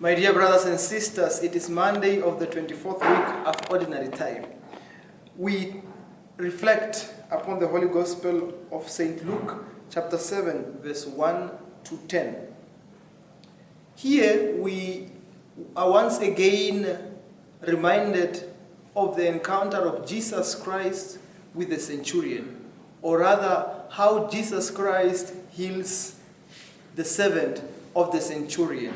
My dear brothers and sisters, it is Monday of the 24th week of Ordinary Time. We reflect upon the Holy Gospel of St. Luke, chapter 7, verse 1 to 10. Here we are once again reminded of the encounter of Jesus Christ with the centurion, or rather, how Jesus Christ heals the servant of the centurion.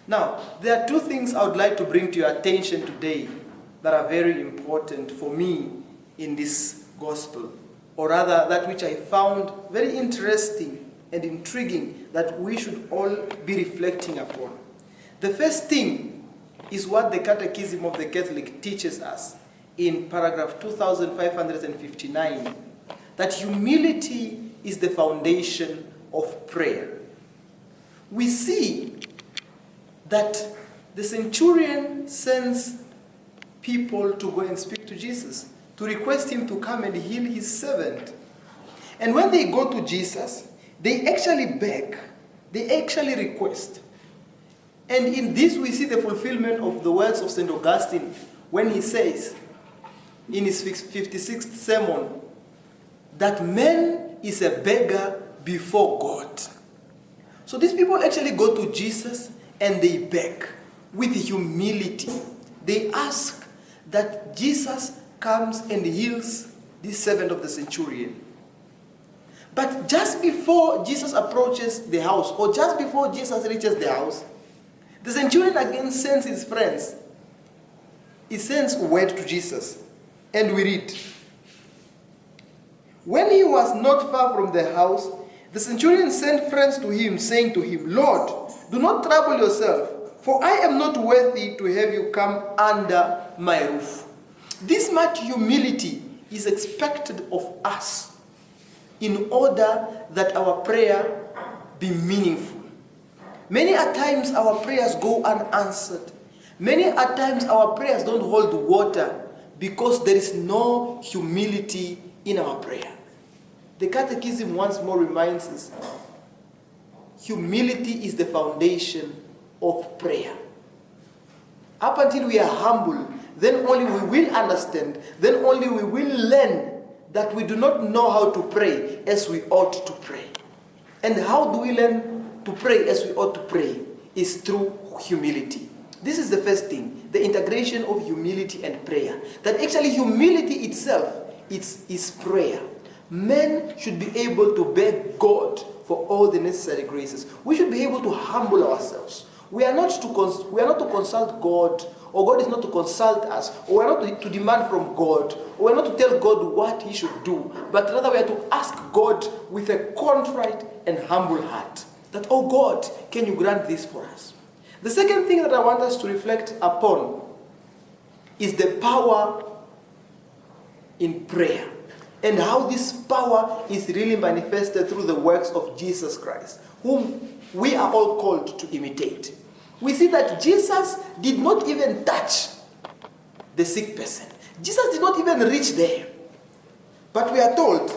Now, there are two things I would like to bring to your attention today that are very important for me in this gospel, or rather that which I found very interesting and intriguing that we should all be reflecting upon. The first thing is what the Catechism of the Catholic teaches us in paragraph 2559, that humility is the foundation of prayer. We see that the centurion sends people to go and speak to Jesus, to request him to come and heal his servant. And when they go to Jesus, they actually beg, they actually request. And in this we see the fulfillment of the words of St. Augustine when he says in his 56th sermon that man is a beggar before God. So these people actually go to Jesus and they beg with humility. They ask that Jesus comes and heals this servant of the centurion. But just before Jesus approaches the house, or just before Jesus reaches the house, the centurion again sends his friends. He sends word to Jesus. And we read, when he was not far from the house, the centurion sent friends to him, saying to him, Lord, do not trouble yourself, for I am not worthy to have you come under my roof. This much humility is expected of us in order that our prayer be meaningful. Many a times our prayers go unanswered. Many a times our prayers don't hold water because there is no humility in our prayer. The Catechism once more reminds us, humility is the foundation of prayer. Up until we are humble, then only we will understand, then only we will learn that we do not know how to pray as we ought to pray. And how do we learn to pray as we ought to pray? Is through humility. This is the first thing, the integration of humility and prayer. That actually humility itself is prayer. Men should be able to beg God for all the necessary graces. We should be able to humble ourselves. We are not to consult God, or God is not to consult us, or we are not to demand from God, or we are not to tell God what he should do, but rather we are to ask God with a contrite and humble heart that, oh God, can you grant this for us? The second thing that I want us to reflect upon is the power in prayer, and how this power is really manifested through the works of Jesus Christ, whom we are all called to imitate. We see that Jesus did not even touch the sick person. Jesus did not even reach there. But we are told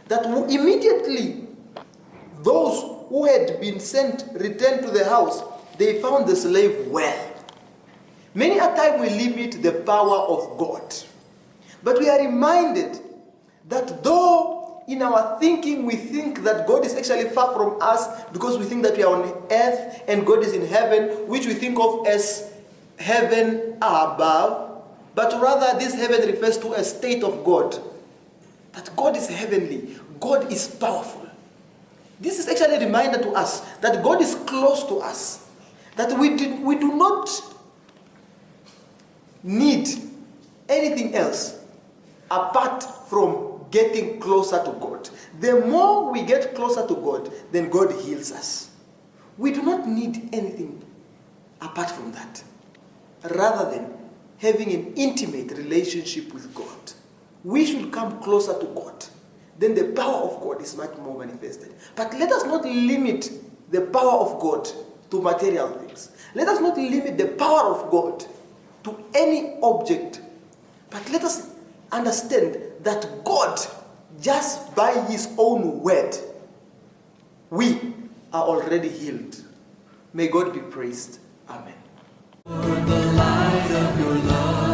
that immediately those who had been sent returned to the house, they found the slave well. Many a time we limit the power of God. But we are reminded that though in our thinking we think that God is actually far from us because we think that we are on earth and God is in heaven, which we think of as heaven above, but rather this heaven refers to a state of God. That God is heavenly, God is powerful. This is actually a reminder to us that God is close to us, that we do not need anything else apart from getting closer to God. The more we get closer to God, then God heals us. We do not need anything apart from that, rather than having an intimate relationship with God. We should come closer to God. Then the power of God is much more manifested. But let us not limit the power of God to material things. Let us not limit the power of God to any object. But let us understand that God, just by his own word, we are already healed. May God be praised. Amen. For the light of your love.